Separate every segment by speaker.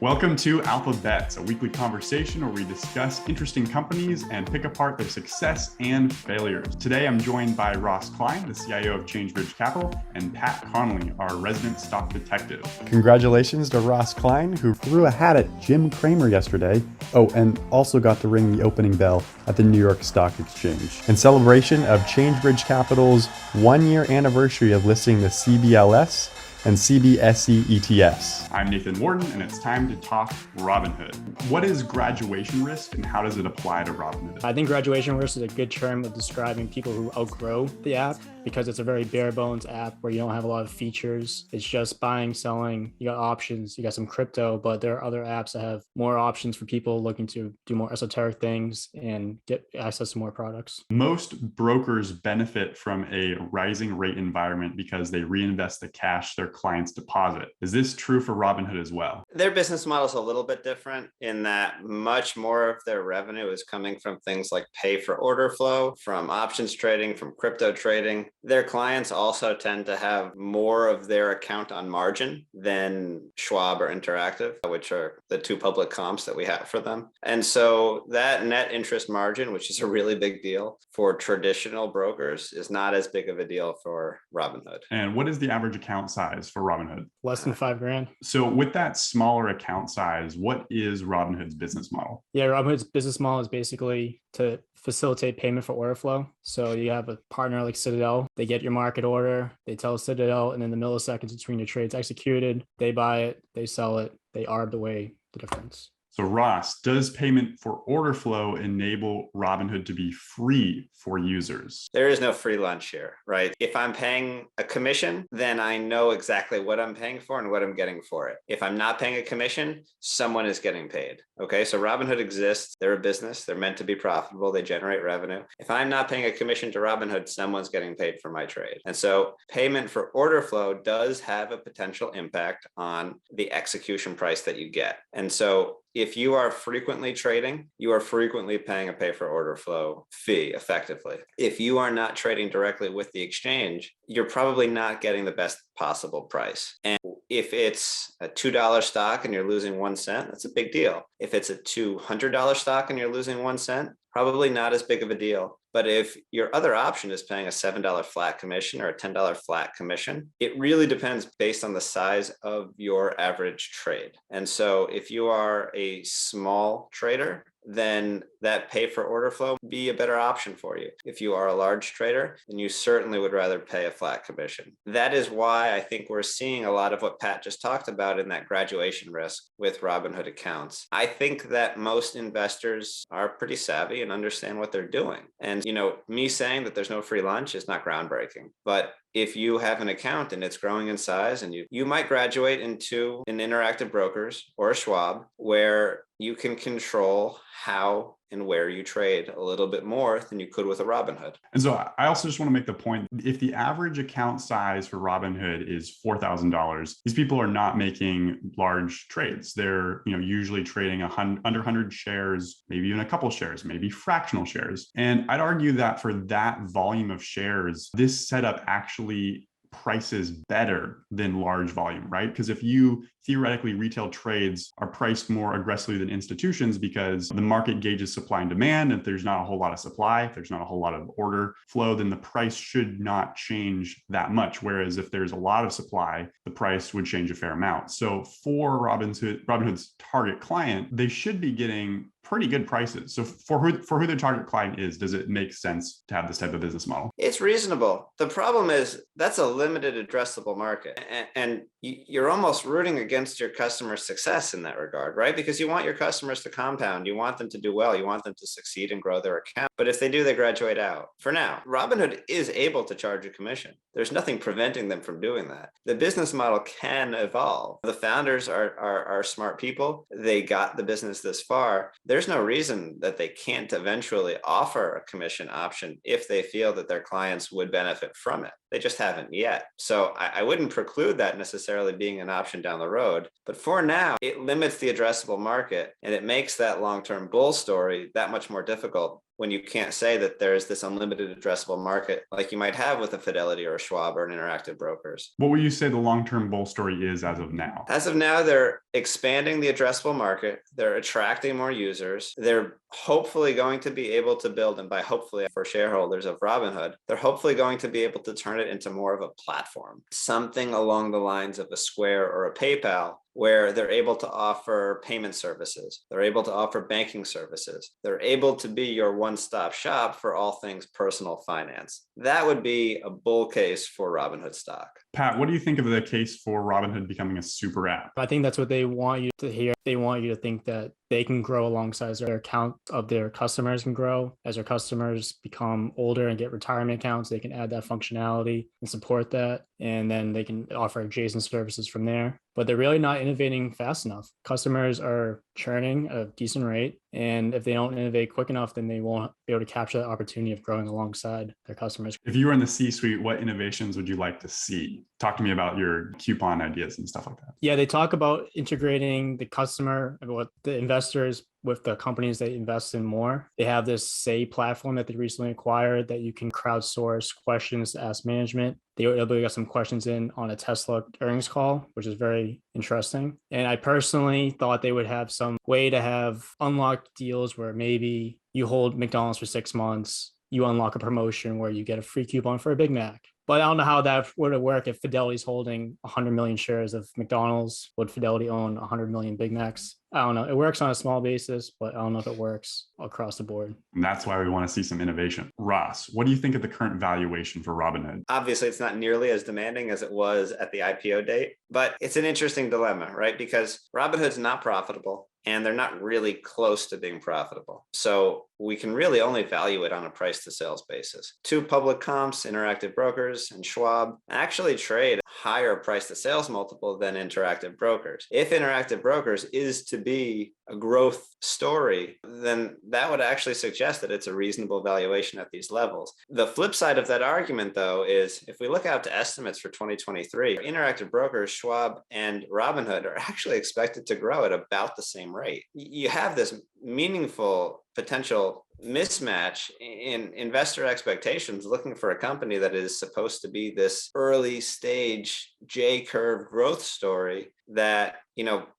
Speaker 1: Welcome to Alpha Bets, a weekly conversation where we discuss interesting companies and pick apart their success and failures. Today, I'm joined by Ross Klein, the CIO of ChangeBridge Capital, and Pat Connolly, our resident stock detective.
Speaker 2: Congratulations to Ross Klein, who threw a hat at Jim Cramer yesterday. Oh, and also got to ring the opening bell at the New York Stock Exchange. In celebration of ChangeBridge Capital's 1-year anniversary of listing the CBLS and CBSE ETFs.
Speaker 1: I'm Nathan Warden, and it's time to talk Robinhood. What is graduation risk, and how does it apply to Robinhood?
Speaker 3: I think graduation risk is a good term of describing people who outgrow the app, because it's a very bare bones app where you don't have a lot of features. It's just buying, selling, you got options, you got some crypto, but there are other apps that have more options for people looking to do more esoteric things and get access to more products.
Speaker 1: Most brokers benefit from a rising rate environment because they reinvest the cash their clients deposit. Is this true for Robinhood as well?
Speaker 4: Their business model is a little bit different in that much more of their revenue is coming from things like pay for order flow, from options trading, from crypto trading. Their clients also tend to have more of their account on margin than Schwab or Interactive, which are the two public comps that we have for them. And so that net interest margin, which is a really big deal for traditional brokers, is not as big of a deal for Robinhood.
Speaker 1: And what is the average account size for Robinhood?
Speaker 3: Less than $5,000.
Speaker 1: So with that smaller account size, what is Robinhood's business model?
Speaker 3: Yeah, Robinhood's business model is basically to facilitate payment for order flow. So you have a partner like Citadel, they get your market order, they tell Citadel, and in the milliseconds between your trades executed, they buy it, they sell it, they arb away the difference.
Speaker 1: So Ross, does payment for order flow enable Robinhood to be free for users?
Speaker 4: There is no free lunch here, right? If I'm paying a commission, then I know exactly what I'm paying for and what I'm getting for it. If I'm not paying a commission, someone is getting paid. Okay, so Robinhood exists. They're a business. They're meant to be profitable. They generate revenue. If I'm not paying a commission to Robinhood, someone's getting paid for my trade. And so payment for order flow does have a potential impact on the execution price that you get. And so if you are frequently trading, you are frequently paying a pay for order flow fee effectively. If you are not trading directly with the exchange, you're probably not getting the best possible price. And if it's a $2 stock and you're losing 1 cent, that's a big deal. If it's a $200 stock and you're losing 1 cent, probably not as big of a deal. But if your other option is paying a $7 flat commission or a $10 flat commission, it really depends based on the size of your average trade. And so if you are a small trader, then that pay for order flow would be a better option for you. If you are a large trader, then you certainly would rather pay a flat commission. That is why I think we're seeing a lot of what Pat just talked about in that graduation risk with Robinhood accounts. I think that most investors are pretty savvy and understand what they're doing. And, me saying that there's no free lunch is not groundbreaking, but if you have an account and it's growing in size, and you might graduate into an Interactive Brokers or a Schwab, where you can control how and where you trade a little bit more than you could with a Robinhood.
Speaker 1: And so I also just want to make the point, if the average account size for Robinhood is $4,000, these people are not making large trades. They're usually trading under 100 shares, maybe even a couple shares, maybe fractional shares. And I'd argue that for that volume of shares, this setup actually prices better than large volume, right? Because if you theoretically, retail trades are priced more aggressively than institutions because the market gauges supply and demand. If there's not a whole lot of supply, if there's not a whole lot of order flow, then the price should not change that much. Whereas if there's a lot of supply, the price would change a fair amount. So for Robinhood's target client, they should be getting pretty good prices. So for who their target client is, does it make sense to have this type of business model?
Speaker 4: It's reasonable. The problem is that's a limited addressable market. And you're almost rooting against your customer success in that regard, right? Because you want your customers to compound. You want them to do well. You want them to succeed and grow their account. But if they do, they graduate out. For now, Robinhood is able to charge a commission. There's nothing preventing them from doing that. The business model can evolve. The founders are smart people. They got the business this far. There's no reason that they can't eventually offer a commission option if they feel that their clients would benefit from it. They just haven't yet. So I wouldn't preclude that necessarily being an option down the road. But for now, it limits the addressable market and it makes that long-term bull story that much more difficult when you can't say that there's this unlimited addressable market like you might have with a Fidelity or a Schwab or an Interactive Brokers.
Speaker 1: What would you say the long-term bull story is as of now?
Speaker 4: As of now, they're expanding the addressable market. They're attracting more users. They're hopefully going to be able to build, and by hopefully for shareholders of Robinhood, they're hopefully going to be able to turn it into more of a platform, something along the lines of a Square or a PayPal, where they're able to offer payment services. They're able to offer banking services. They're able to be your one-stop shop for all things personal finance. That would be a bull case for Robinhood stock.
Speaker 1: Pat, what do you think of the case for Robinhood becoming a super app?
Speaker 3: I think that's what they want you to hear. They want you to think that they can grow alongside their account of their customers can grow. As their customers become older and get retirement accounts, they can add that functionality and support that. And then they can offer adjacent services from there. But they're really not innovating fast enough. Customers are churning at a decent rate. And if they don't innovate quick enough, then they won't be able to capture that opportunity of growing alongside their customers.
Speaker 1: If you were in the C-suite, what innovations would you like to see? Talk to me about your coupon ideas and stuff like that.
Speaker 3: Yeah, they talk about integrating the customer, what the investors with the companies they invest in more. They have this Say platform that they recently acquired that you can crowdsource questions to ask management. They were able to get some questions in on a Tesla earnings call, which is very interesting. And I personally thought they would have some way to have unlocked deals where maybe you hold McDonald's for 6 months, you unlock a promotion where you get a free coupon for a Big Mac. But I don't know how that would work if Fidelity's holding 100 million shares of McDonald's. Would Fidelity own 100 million Big Macs? I don't know. It works on a small basis, but I don't know if it works across the board.
Speaker 1: And that's why we want to see some innovation. Ross, what do you think of the current valuation for Robinhood?
Speaker 4: Obviously, it's not nearly as demanding as it was at the IPO date, but it's an interesting dilemma, right? Because Robinhood's not profitable and they're not really close to being profitable. So we can really only value it on a price to sales basis. Two public comps, Interactive Brokers and Schwab, actually trade higher price to sales multiple than Interactive Brokers. If Interactive Brokers is to be a growth story, then that would actually suggest that it's a reasonable valuation at these levels. The flip side of that argument, though, is if we look out to estimates for 2023, Interactive Brokers, Schwab, and Robinhood are actually expected to grow at about the same rate. You have this meaningful potential mismatch in investor expectations looking for a company that is supposed to be this early stage J-curve growth story that,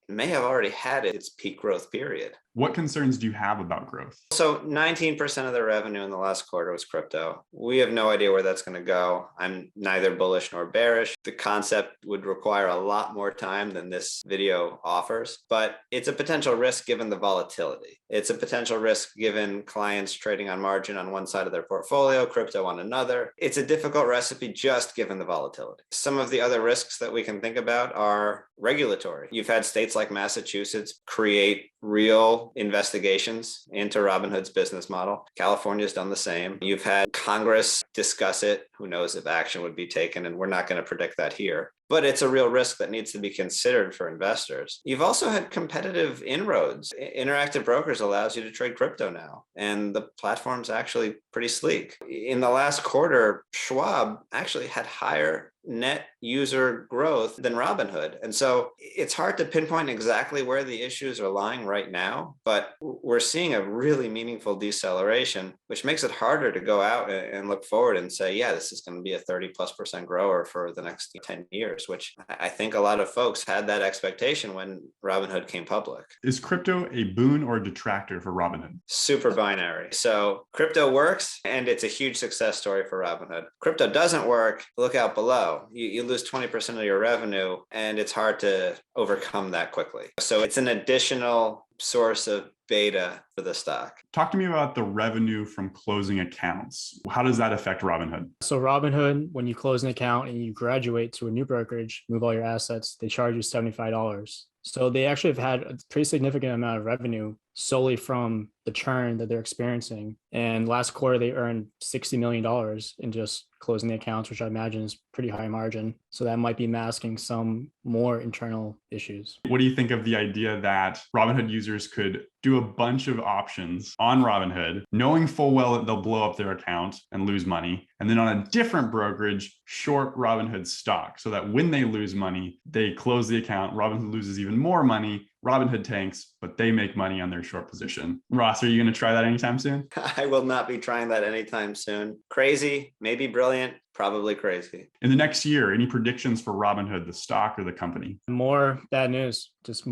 Speaker 4: may have already had its peak growth period.
Speaker 1: What concerns do you have about growth?
Speaker 4: So 19% of the revenue in the last quarter was crypto. We have no idea where that's going to go. I'm neither bullish nor bearish. The concept would require a lot more time than this video offers, but it's a potential risk given the volatility. It's a potential risk given clients trading on margin on one side of their portfolio, crypto on another. It's a difficult recipe just given the volatility. Some of the other risks that we can think about are regulatory. You've had states like Massachusetts create real investigations into Robinhood's business model. California's done the same. You've had Congress discuss it. Who knows if action would be taken, and we're not going to predict that here. But it's a real risk that needs to be considered for investors. You've also had competitive inroads. Interactive Brokers allows you to trade crypto now, and the platform's actually pretty sleek. In the last quarter, Schwab actually had higher net user growth than Robinhood. And so it's hard to pinpoint exactly where the issues are lying right now, but we're seeing a really meaningful deceleration, which makes it harder to go out and look forward and say, yeah, this is going to be a 30+% grower for the next 10 years, which I think a lot of folks had that expectation when Robinhood came public.
Speaker 1: Is crypto a boon or a detractor for Robinhood?
Speaker 4: Super binary. So crypto works and it's a huge success story for Robinhood. Crypto doesn't work, look out below. You lose 20% of your revenue and it's hard to overcome that quickly. So it's an additional source of beta for the stock.
Speaker 1: Talk to me about the revenue from closing accounts. How does that affect Robinhood?
Speaker 3: So Robinhood, when you close an account and you graduate to a new brokerage, move all your assets, they charge you $75. So they actually have had a pretty significant amount of revenue solely from the churn that they're experiencing. And last quarter, they earned $60 million in just closing the accounts, which I imagine is pretty high margin. So that might be masking some more internal issues.
Speaker 1: What do you think of the idea that Robinhood users could do a bunch of options on Robinhood, knowing full well that they'll blow up their account and lose money, and then on a different brokerage, short Robinhood stock so that when they lose money, they close the account, Robinhood loses even more money, Robinhood tanks, but they make money on their short position. Ross, are you going to try that anytime soon?
Speaker 4: I will not be trying that anytime soon. Crazy, maybe brilliant, probably crazy.
Speaker 1: In the next year, any predictions for Robinhood, the stock or the company?
Speaker 3: More bad news, just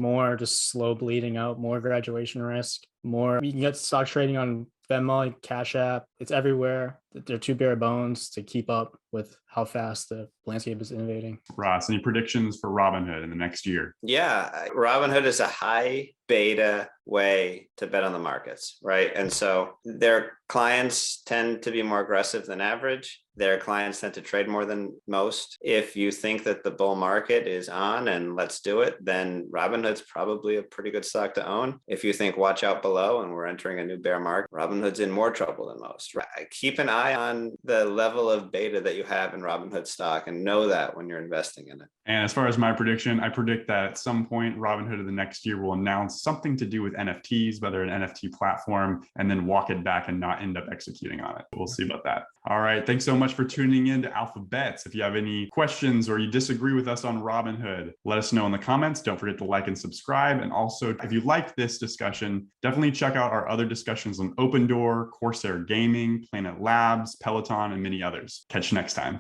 Speaker 3: slow bleeding out, more graduation risk, more. You can get stock trading on Venmo, Cash App. It's everywhere. They're too bare bones to keep up with how fast the landscape is innovating.
Speaker 1: Ross, any predictions for Robinhood in the next year?
Speaker 4: Yeah, Robinhood is a high beta way to bet on the markets, right? And so their clients tend to be more aggressive than average. Their clients tend to trade more than most. If you think that the bull market is on and let's do it, then Robinhood's probably a pretty good stock to own. If you think watch out below and we're entering a new bear market, Robinhood's in more trouble than most. Right? Keep an eye on the level of beta that you have in Robinhood stock and know that when you're investing in it.
Speaker 1: And as far as my prediction, I predict that at some point, Robinhood in the next year will announce something to do with NFTs, whether an NFT platform, and then walk it back and not end up executing on it. We'll see about that. All right. Thanks so much for tuning in to Alpha Bets. If you have any questions or you disagree with us on Robinhood, let us know in the comments. Don't forget to like and subscribe. And also, if you like this discussion, definitely check out our other discussions on Open Door, Corsair Gaming, Planet Labs, Peloton, and many others. Catch you next time.